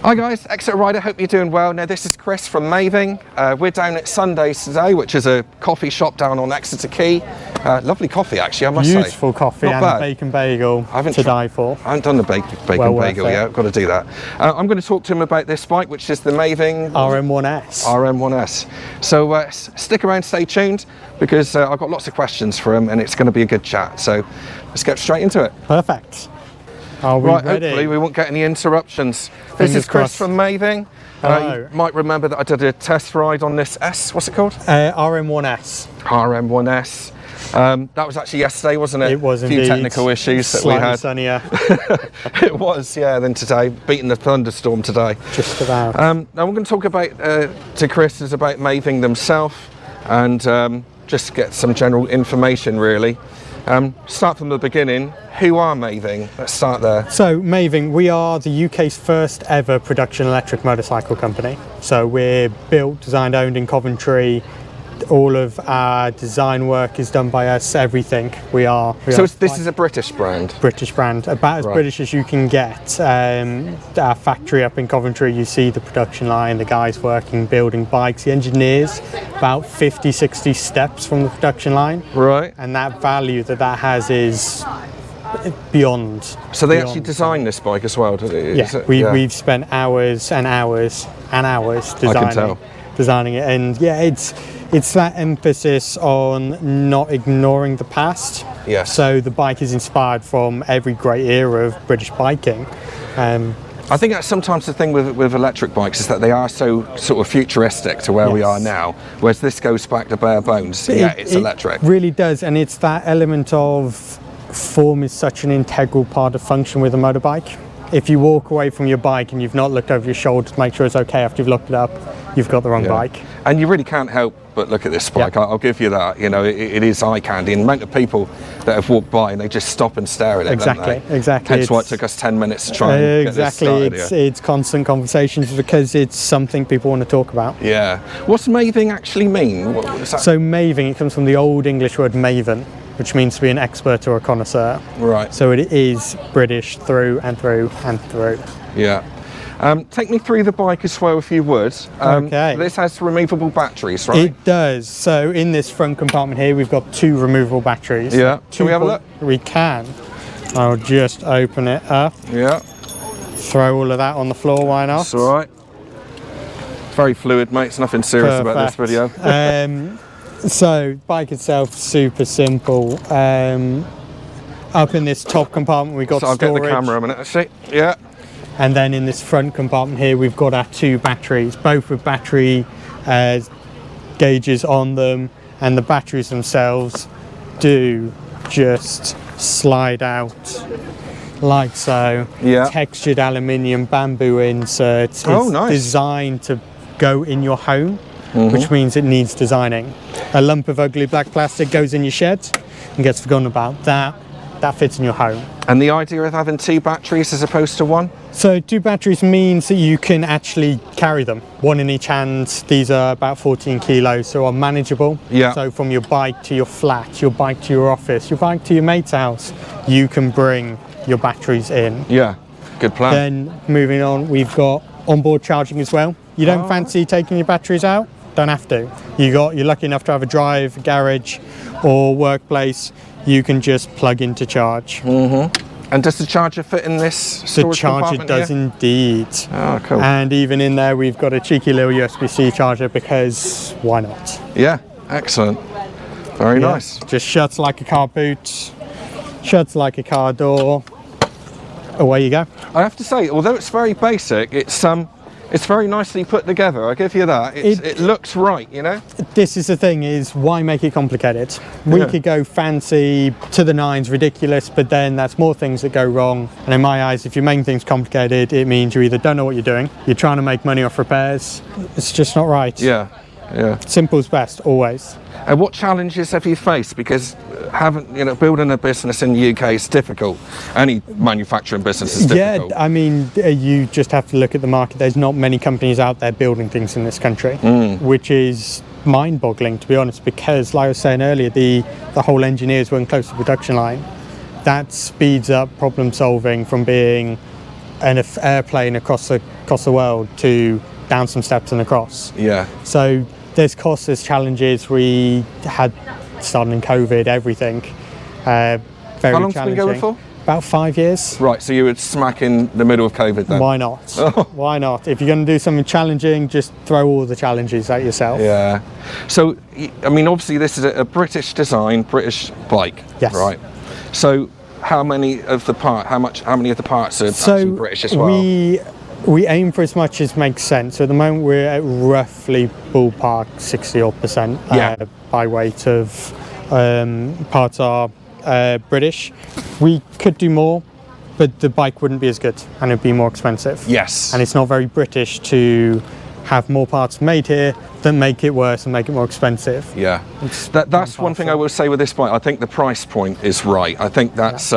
Hi guys, Exeter Rider, hope you're doing well. Now this is Chris from Maeving. We're down at Sundays today, which is a coffee shop down on Exeter Quay. Lovely coffee actually, I must say. Beautiful coffee and a bacon bagel to die for. I haven't done the bacon bagel yet, I've got to do that. I'm going to talk to him about this bike, which is the Maeving RM1S. RM1S. So stick around, stay tuned, because I've got lots of questions for him and it's going to be a good chat. So let's get straight into it. Perfect. Are we ready? Hopefully we won't get any interruptions. This is Chris from Maeving. You might remember that I did a test ride on this what's it called? RM1S. RM1S. That was actually yesterday, wasn't it? It was indeed. A few technical issues that we had. Sunnier. It was, yeah, then today, beating the thunderstorm today. Just about. Now we're going to talk about, to Chris, is about Maeving themselves and just get some general information really. Start from the beginning. Who are Maeving? Let's start there. So Maeving, we are the UK's first ever production electric motorcycle company. So we're built, designed, owned in Coventry. All of our design work is done by us, everything. This is a British brand? British brand, about as British as you can get. Our factory up in Coventry, you see the production line, the guys working, building bikes, the engineers, about 50, 60 steps from the production line. Right. And that value that has is beyond. So they actually designed this bike as well? We've spent hours and hours and hours designing it, and yeah, it's that emphasis on not ignoring the past. Yes. So the bike is inspired from every great era of British biking. I think that's sometimes the thing with electric bikes is that they are so sort of futuristic to where we are now, whereas this goes back to bare bones. It's electric. It really does, and it's that element of form is such an integral part of function with a motorbike. If you walk away from your bike and you've not looked over your shoulder to make sure it's okay after you've looked it up, you've got the wrong bike. And you really can't help but look at this bike. I'll give you that. You know, it is eye candy. And the amount of people that have walked by and they just stop and stare at it. Exactly. Hence why it took us 10 minutes to try and get this started. It's constant conversations because it's something people want to talk about. Yeah. What's Maeving actually mean? What is that? So Maeving, it comes from the old English word maven, which means to be an expert or a connoisseur. Right. So it is British through and through and through. Yeah. Take me through the bike as well, if you would. Okay. This has removable batteries, right? It does. So in this front compartment here, we've got 2 removable batteries. Yeah. Can we have a look? We can. I'll just open it up. Yeah. Throw all of that on the floor, why not? That's all right. Very fluid, mate. It's nothing serious about this video. So, bike itself, super simple. Up in this top compartment, we've got storage. I'll get the camera a minute, let's see. Yeah. And then in this front compartment here, we've got our 2 batteries, both with battery gauges on them, and the batteries themselves do just slide out like so. Yeah. Textured aluminium bamboo inserts. Oh, nice. It's designed to go in your home, which means it needs designing. A lump of ugly black plastic goes in your shed and gets forgotten about. That fits in your home. And the idea of having 2 batteries as opposed to 1? So 2 batteries means that you can actually carry them, 1 in each hand. These are about 14 kilos, so are manageable. Yeah. So from your bike to your flat, your bike to your office, your bike to your mate's house, you can bring your batteries in. Yeah, good plan. Then moving on, we've got onboard charging as well. You don't fancy taking your batteries out? Don't have to. You're lucky enough to have a drive, a garage or workplace, you can just plug in to charge. And does the charger fit in this storage compartment? The charger does indeed. Oh, cool. And even in there we've got a cheeky little USB-C charger because why not? Yeah, excellent. Very nice. Just shuts like a car boot, shuts like a car door. Away you go. I have to say, although it's very basic, it's very nicely put together, I give you that. It looks right, you know? This is the thing, is why make it complicated? We could go fancy to the nines, ridiculous, but then that's more things that go wrong. And in my eyes, if you're making things complicated, it means you either don't know what you're doing, you're trying to make money off repairs, it's just not right. Yeah. Simple's best, always. And what challenges have you faced? Because building a business in the UK is difficult. Any manufacturing business is difficult. Yeah, I mean, you just have to look at the market. There's not many companies out there building things in this country, which is mind-boggling, to be honest, because, like I was saying earlier, the whole engineers working close to the production line, that speeds up problem solving from being airplane across the world to down some steps and across. Yeah. So there's costs, there's challenges. We had, starting in COVID, everything. Very How long's challenging. it been going for? About 5 years. Right, so you were smack in the middle of COVID then? Why not? Why not? If you're going to do something challenging, just throw all the challenges at yourself. Yeah. So, I mean, obviously this is a British design, British bike. Yes. Right. So, how many of the parts are actually British as well? We aim for as much as makes sense. So at the moment we're at roughly ballpark 60% by weight of parts are British. We could do more, but the bike wouldn't be as good and it'd be more expensive. Yes. And it's not very British to have more parts made here that make it worse and make it more expensive. Yeah. That's one thing I will say with this bike. I think the price point is right. I think that's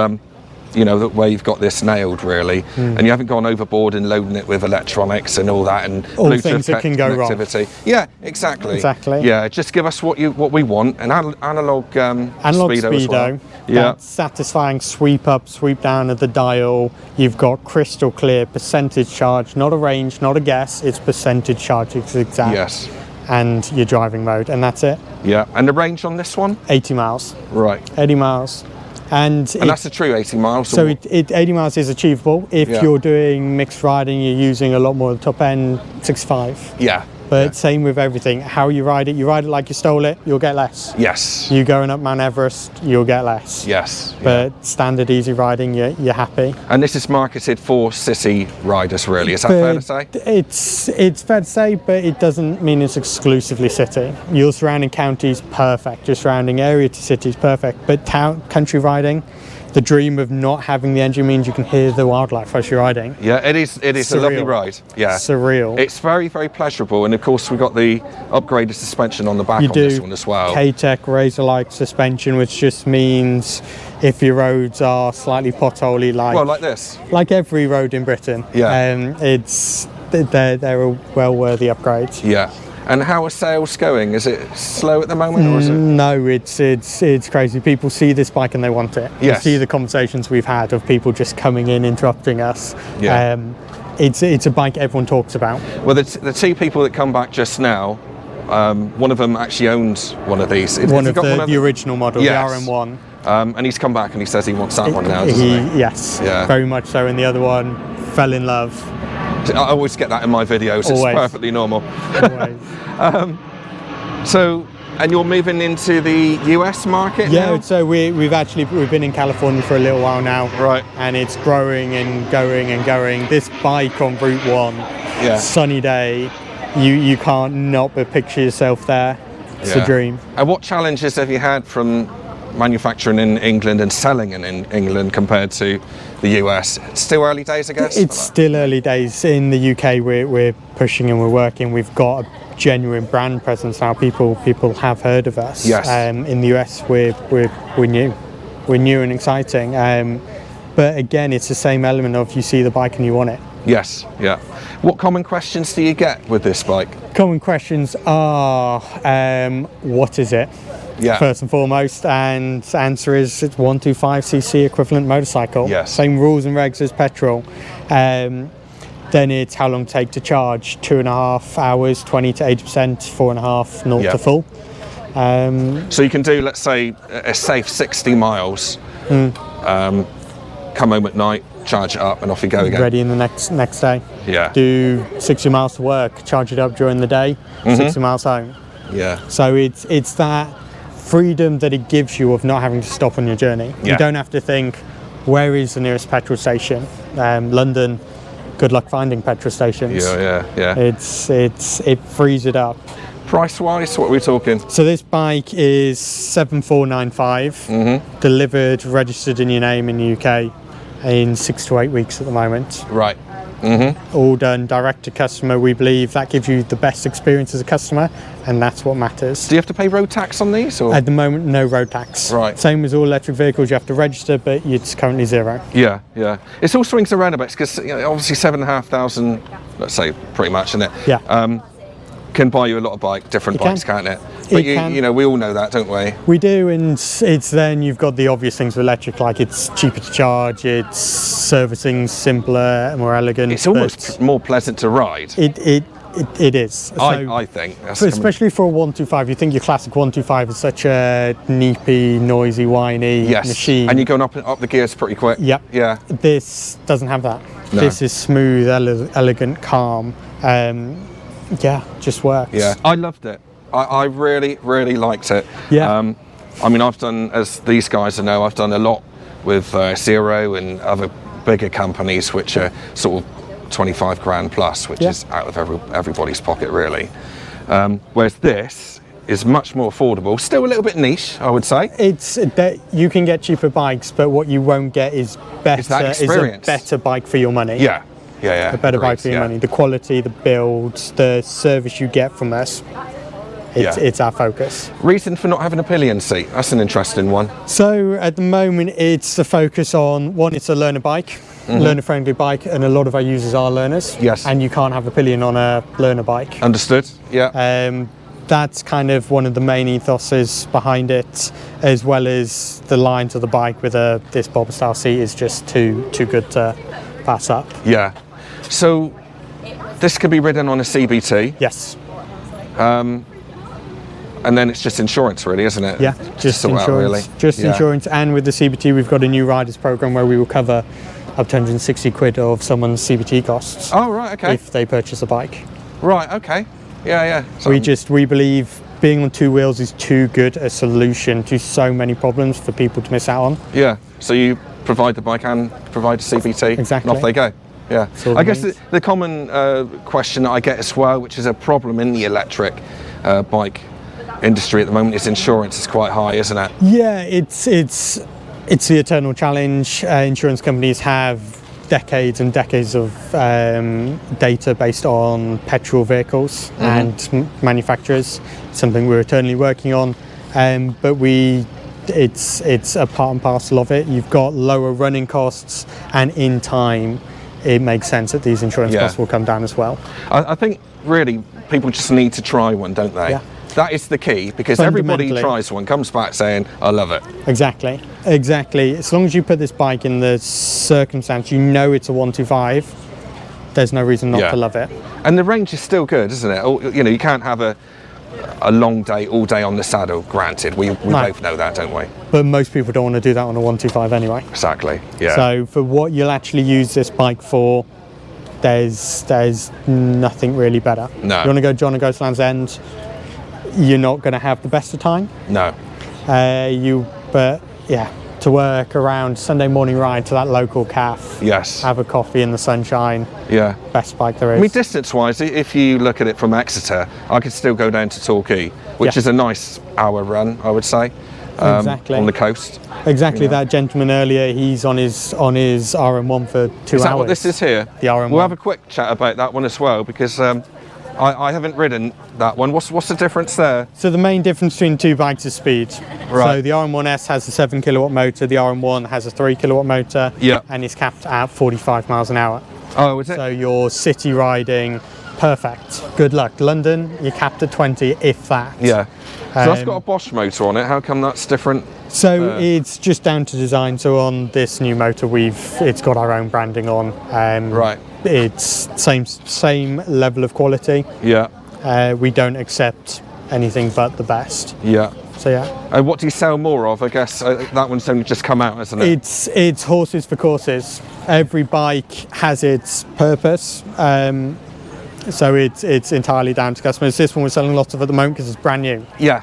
you know, the way you've got this nailed really, and you haven't gone overboard in loading it with electronics and all that and all Bluetooth things that can go wrong. connectivity. Yeah, exactly. Exactly. Yeah, just give us what we want, an analog speedo as well. Yeah. That satisfying sweep up, sweep down of the dial. You've got crystal clear percentage charge, not a range, not a guess. It's percentage charge. It's exact. Yes. And your driving mode, and that's it. Yeah. And the range on this one? 80 miles. Right. 80 miles. And that's a true 80 miles. So 80 miles is achievable. If you're doing mixed riding, you're using a lot more of the top end, 65. Yeah. But same with everything. How you ride it like you stole it, you'll get less. Yes. You going up Mount Everest, you'll get less. Yes. But standard easy riding, you're happy. And this is marketed for city riders, really. Is that fair to say? It's fair to say, but it doesn't mean it's exclusively city. Your surrounding county's perfect. Your surrounding area to city is perfect. But country riding, the dream of not having the engine means you can hear the wildlife as you're riding. Yeah, it is a lovely ride. Yeah. Surreal. It's very, very pleasurable, and of course we've got the upgraded suspension on the back on this one as well. K-Tech Razor-like suspension, which just means if your roads are slightly potholy, like this, like every road in Britain, they're a well-worthy upgrade. Yeah. And how are sales going? Is it slow at the moment, or is it? No, it's crazy. People see this bike and they want it. Yes. You see the conversations we've had of people just coming in, interrupting us. Yeah. It's a bike everyone talks about. Well, the two people that come back just now, one of them actually owns one of these. One of the original model, yes. the RM1. And he's come back and he says he wants that one now, doesn't he? Yes, yeah. Very much so. And the other one fell in love. I always get that in my videos. Always. It's perfectly normal. Always. And you're moving into the US market now? Yeah, so we've been in California for a little while now. Right. And it's growing and going and going. This bike on Route 1, sunny day, you can't not but picture yourself there. It's a dream. And what challenges have you had from manufacturing in England and selling in England compared to the US? It's still early days, I guess? It's still early days. In the UK, we're pushing and we're working. We've got a genuine brand presence now. People have heard of us. Yes. In the US, we're new. We're new and exciting. But again, it's the same element of you see the bike and you want it. Yes, yeah. What common questions do you get with this bike? Common questions are, what is it? Yeah. First and foremost, and answer is it's 125cc equivalent motorcycle. Yes. Same rules and regs as petrol. Then it's how long it take to charge, 2.5 hours, 20 to 80%, 4.5, 0 to full. So you can do, let's say, a safe 60 miles, come home at night, charge it up and off you go again. Ready in the next day. Yeah. Do 60 miles to work, charge it up during the day, 60 miles home. Yeah. So it's that freedom that it gives you of not having to stop on your journey. Yeah. You don't have to think, where is the nearest petrol station? London, good luck finding petrol stations. Yeah. It frees it up. Price wise, what are we talking? So this bike is 7,495, delivered, registered in your name in the UK in 6 to 8 weeks at the moment. Right. All done direct to customer. We believe that gives you the best experience as a customer, and that's what matters. Do you have to pay road tax on these? Or? At the moment, no road tax. Right. Same as all electric vehicles, you have to register, but it's currently zero. Yeah. It's all swings and roundabouts because obviously 7,500, let's say, pretty much, isn't it? Yeah. can buy you a lot of different bikes, can't it? But you know, we all know that, don't we? We do, and it's then you've got the obvious things with electric, like it's cheaper to charge, it's servicing simpler, more elegant. It's almost more pleasant to ride. It is. So, I think. Especially for a 125, you think your classic 125 is such a neepy, noisy, whiny machine. And you're going up the gears pretty quick. Yep. Yeah. This doesn't have that. No. This is smooth, elegant, calm. Yeah, just works. Yeah, I loved it. I really, really liked it. Yeah. I mean, I've done, as these guys know, I've done a lot with Zero and other bigger companies which are sort of 25 grand plus, which is out of everybody's pocket really. Whereas this is much more affordable, still a little bit niche, I would say. It's that you can get cheaper bikes, but what you won't get is a better bike for your money. Yeah. A better bike for your money. The quality, the build, the service you get from us. It's our focus. Reason for not having a pillion seat? That's an interesting one. So at the moment, it's the focus on one. It's a learner bike. Learner-friendly bike, and a lot of our users are learners. Yes. And you can't have a pillion on a learner bike. Understood. Yeah. That's kind of one of the main ethoses behind it, as well as the lines of the bike with this bobber style seat is just too good to pass up. Yeah. So this could be ridden on a CBT. Yes. And then it's just insurance, really, isn't it? Yeah, just insurance. Really. Just insurance, and with the CBT, we've got a new riders program where we will cover up to 160 quid of someone's CBT costs. Oh, right, okay. If they purchase a bike. Right, okay. Yeah. So we believe being on two wheels is too good a solution to so many problems for people to miss out on. Yeah, so you provide the bike and provide a CBT. Exactly. And off they go. Yeah. I guess the common question that I get as well, which is a problem in the electric bike industry at the moment, is insurance is quite high, isn't it? Yeah, it's the eternal challenge. Insurance companies have decades and decades of data based on petrol vehicles and manufacturers. It's something we're eternally working on, but it's a part and parcel of it. You've got lower running costs, and in time it makes sense that these insurance costs will come down as well. I think really people just need to try one, don't they? Yeah. That is the key, because everybody tries one, comes back saying, I love it. Exactly. As long as you put this bike in the circumstance, you know it's a 125, there's no reason not to love it. And the range is still good, isn't it? You know, you can't have a long day, all day on the saddle, granted. We both know that, don't we? But most people don't want to do that on a 125 anyway. Exactly, yeah. So for what you'll actually use this bike for, there's nothing really better. No. You want to go John and go to Land's End, you're not going to have the best of time. No. To work around Sunday morning ride to that local cafe. Yes. Have a coffee in the sunshine. Yeah. Best bike there is. I mean, distance-wise, if you look at it from Exeter, I could still go down to Torquay, which is a nice hour run, I would say. Exactly. On the coast. Exactly. That gentleman earlier, he's on his RM1 for 2 hours. Is that what this is here? The RM1. We'll have a quick chat about that one as well, because I haven't ridden that one. What's the difference there? So the main difference between two bikes is speed. Right. So the RM1S has a 7 kilowatt motor, the RM1 has a 3 kilowatt motor, and is capped at 45 miles an hour. Oh, is it? So you're city riding, perfect. Good luck. London, you're capped at 20, if that. Yeah. So that's got a Bosch motor on it. How come that's different? So it's just down to design. So on this new motor, it's got our own branding on. Right. It's same level of quality. Yeah. We don't accept anything but the best. Yeah. So yeah. And what do you sell more of? I guess that one's only just come out, hasn't it? It's horses for courses. Every bike has its purpose. So it's entirely down to customers. This one we're selling lots of at the moment because it's brand new. Yeah.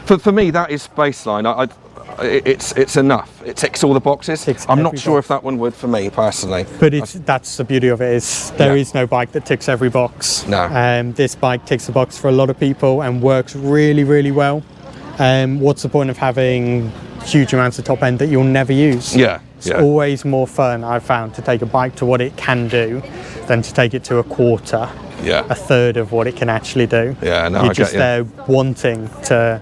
For me, that is baseline. It's enough. It ticks all the boxes. I'm not sure if that one would for me personally. But that's the beauty of it, is there is no bike that ticks every box. No. This bike ticks the box for a lot of people and works really, really well. What's the point of having huge amounts of top end that you'll never use? Yeah. It's always more fun, I've found, to take a bike to what it can do than to take it to a quarter, a third of what it can actually do. Yeah, no, You're just there wanting to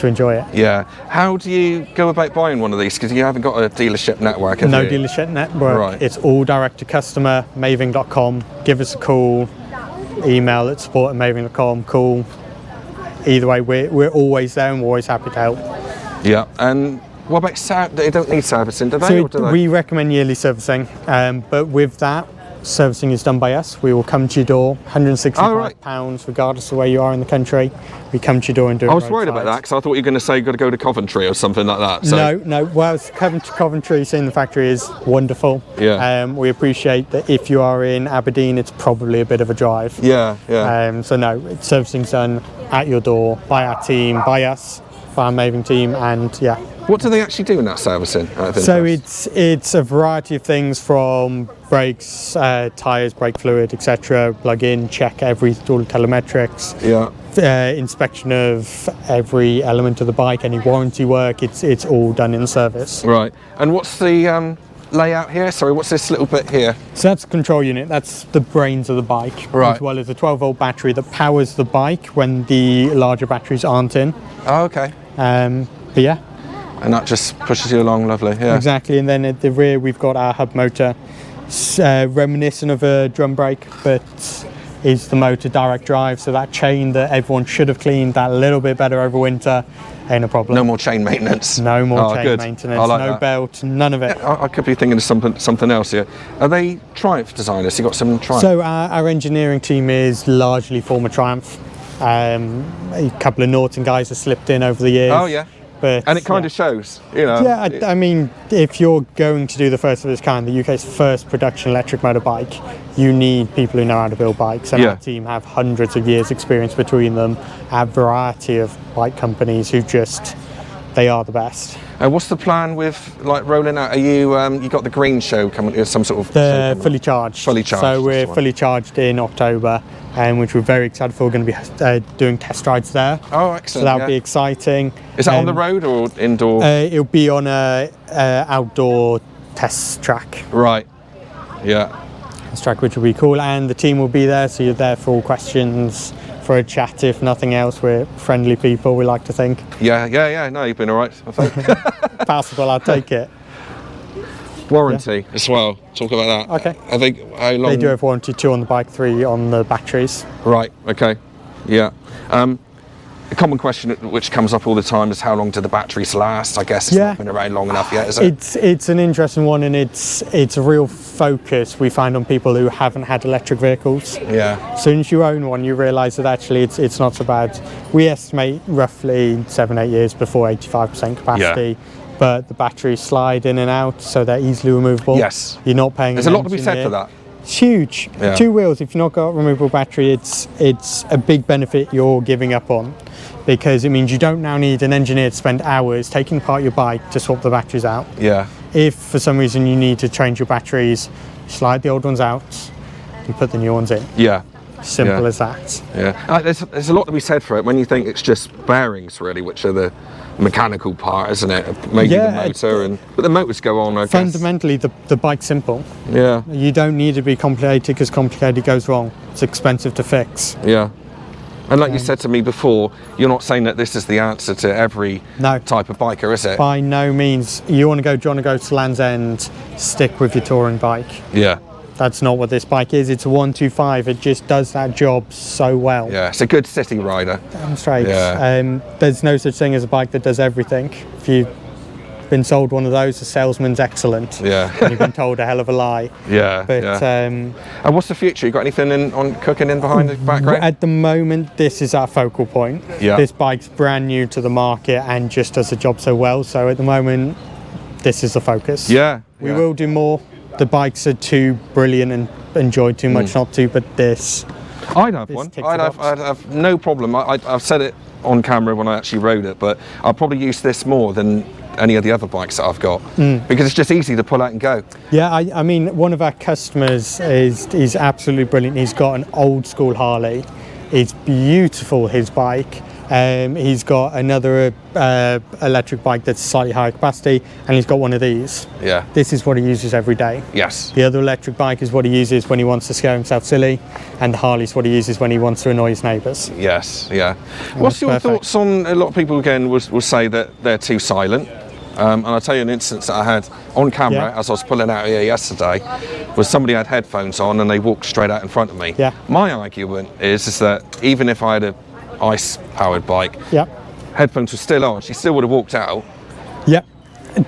enjoy it. Yeah. How do you go about buying one of these? Because you haven't got a dealership network, have you? No dealership network. Right. It's all direct to customer, Maeving.com. Give us a call. email at support@maeving.com, call. Either way, we're always there and we're always happy to help. Yeah, and what about they don't need servicing, do they? So or do they? we recommend yearly servicing, but with that, servicing is done by us. We will come to your door, £165 regardless of where you are in the country. We come to your door and do it. I was worried about that because I thought you were going to say you've got to go to Coventry or something like that. So. No. Well, coming to Coventry, seeing the factory is wonderful. Yeah. We appreciate that if you are in Aberdeen, it's probably a bit of a drive. Yeah. So no, servicing's done at your door by our team, by us, by our Maeving team, and yeah. What do they actually do in that servicing? So it's a variety of things from brakes, tyres, brake fluid, etc. Plug in, check all the telemetrics. Yeah. Inspection of every element of the bike, any warranty work. It's all done in service. Right. And what's the layout here? Sorry, what's this little bit here? So that's the control unit. That's the brains of the bike, right. As well as a 12-volt battery that powers the bike when the larger batteries aren't in. Oh, okay. But yeah. And that just pushes you along, lovely. Yeah. Exactly. And then at the rear, we've got our hub motor, reminiscent of a drum brake, but is the motor direct drive. So that chain that everyone should have cleaned that a little bit better over winter, ain't a problem. No more chain maintenance. No more chain good. maintenance. I like no that. belt. None of it. I could be thinking of something else here. Are they Triumph designers? You got some Triumph? So our engineering team is largely former Triumph. A couple of Norton guys have slipped in over the years. Oh yeah. And it kind of shows, you know. Yeah, I mean, if you're going to do the first of its kind, the UK's first production electric motorbike, you need people who know how to build bikes. And our team have hundreds of years experience between them, a variety of bike companies who they are the best. What's the plan with like rolling out? Are you you got the green show coming? Some sort of they're fully charged. Fully charged. So we're fully charged in October, which we're very excited for. We're going to be doing test rides there. Oh, excellent! So that'll be exciting. Is that on the road or indoor? It'll be on a outdoor test track. Right. Yeah. Test track, which will be cool, and the team will be there, so you're there for all questions. For a chat, if nothing else. We're friendly people, we like to think. Yeah. No, you've been all right, I think. Passable, I'll take it. Warranty as well. Talk about that. Okay. I think how long? They do have warranty, 2 on the bike, 3 on the batteries. Right. Okay. Yeah. A common question which comes up all the time is how long do the batteries last? I guess it's not been around long enough yet, is it? It's an interesting one, and it's a real focus we find on people who haven't had electric vehicles. Yeah. As soon as you own one, you realise that actually it's not so bad. We estimate roughly 7-8 years before 85% capacity. Yeah. But the batteries slide in and out, so they're easily removable. Yes. You're not paying. There's a lot to be said for that. It's huge. Yeah. 2 wheels. If you've not got a removable battery, it's a big benefit you're giving up on, because it means you don't now need an engineer to spend hours taking apart your bike to swap the batteries out. Yeah. If for some reason you need to change your batteries, slide the old ones out, you put the new ones in. Yeah. Simple as that. Yeah. There's a lot to be said for it when you think it's just bearings really, which are the mechanical part, isn't it? Maybe the motor, but the motors go on. I fundamentally, guess. the bike's simple. Yeah. You don't need to be complicated, because complicated goes wrong. It's expensive to fix. Yeah. And like you said to me before, you're not saying that this is the answer to every type of biker, is it? By no means. Do you want to go to Land's End, stick with your touring bike. Yeah. That's not what this bike is. It's a 125. It just does that job so well. Yeah, it's a good city rider. Damn straight. Yeah. There's no such thing as a bike that does everything. If you've been sold one of those, the salesman's excellent. Yeah. And you've been told a hell of a lie. Yeah. But and what's the future? You got anything on cooking in behind the background? At the moment, this is our focal point. Yeah. This bike's brand new to the market and just does the job so well. So at the moment, this is the focus. Yeah. We will do more. The bikes are too brilliant and enjoyed too much not to, but this. I'd have one. I'd have no problem. I've said it on camera when I actually rode it, but I'll probably use this more than any of the other bikes that I've got, because it's just easy to pull out and go. Yeah, I mean, one of our customers is absolutely brilliant. He's got an old school Harley. It's beautiful, his bike. He's got another electric bike that's slightly higher capacity, and he's got one of these. Yeah. This is what he uses every day. Yes. The other electric bike is what he uses when he wants to scare himself silly, and the Harley's what he uses when he wants to annoy his neighbours. Yes, yeah. What's your thoughts on, a lot of people again will say that they're too silent? And I'll tell you an instance that I had on camera as I was pulling out here yesterday, was somebody had headphones on and they walked straight out in front of me. Yeah. My argument is that even if I had a ICE-powered bike, headphones were still on, she still would have walked out. Yep,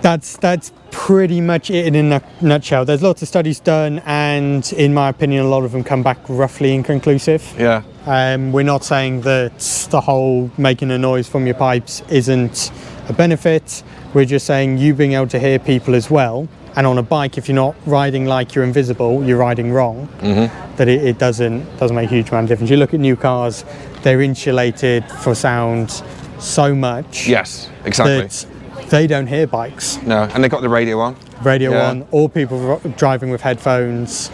that's pretty much it in a nutshell. There's lots of studies done, and in my opinion, a lot of them come back roughly inconclusive. Yeah. We're not saying that the whole making a noise from your pipes isn't a benefit. We're just saying you being able to hear people as well. And on a bike, if you're not riding like you're invisible, you're riding wrong. That it doesn't make a huge amount of difference. You look at new cars; they're insulated for sound so much. Yes, exactly. That they don't hear bikes. No, and they got the radio on. On, or people driving with headphones.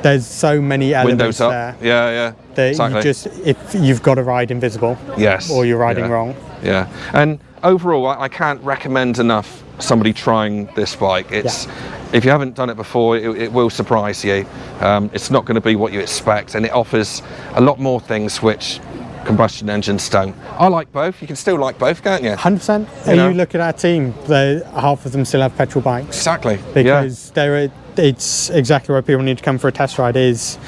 There's so many elements Windows up. there. Yeah. That Exactly. you just, if you've got to ride invisible. Yes. Or you're riding wrong. Yeah. And overall, I can't recommend enough somebody trying this bike. It's if you haven't done it before, it will surprise you. It's not going to be what you expect, and it offers a lot more things which combustion engines don't. I like both. You can still like both, can't you? 100%. And you look at our team, half of them still have petrol bikes. Exactly. Because it's exactly why people need to come for a test ride. Is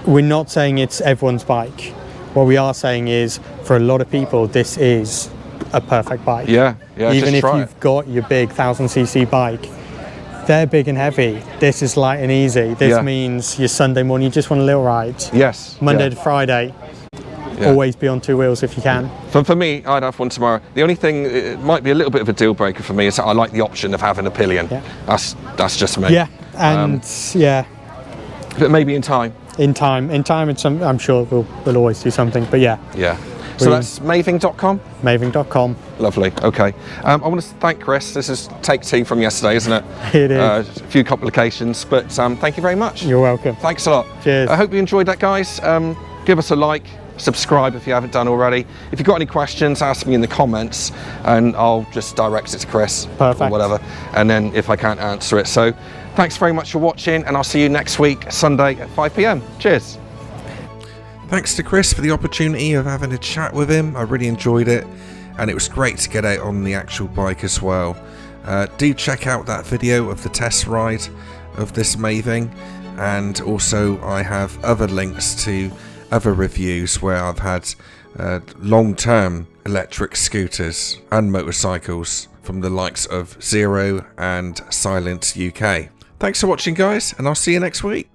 we're not saying it's everyone's bike. What we are saying is, for a lot of people, this is a perfect bike. Yeah. Even just if try you've got your big 1000cc bike, they're big and heavy. This is light and easy. This means your Sunday morning, you just want a little ride. Yes. Monday to Friday, always be on 2 wheels if you can. For me, I'd have one tomorrow. The only thing, it might be a little bit of a deal breaker for me, is that I like the option of having a pillion. That's just me. Yeah, and But maybe in time. In time, I'm sure we'll always do something. But yeah. So that's Maeving.com? Maeving.com. Lovely, okay. I want to thank Chris. This is take 2 from yesterday, isn't it? It is. A few complications, but thank you very much. You're welcome. Thanks a lot. Cheers. I hope you enjoyed that, guys. Give us a like, subscribe if you haven't done already. If you've got any questions, ask me in the comments, and I'll just direct it to Chris. Perfect. Or whatever, and then if I can't answer it. So thanks very much for watching, and I'll see you next week, Sunday at 5 p.m. Cheers. Thanks to Chris for the opportunity of having a chat with him. I really enjoyed it, and it was great to get out on the actual bike as well. Do check out that video of the test ride of this Maeving, and also I have other links to other reviews where I've had long-term electric scooters and motorcycles from the likes of Zero and Silence UK. Thanks for watching, guys, and I'll see you next week.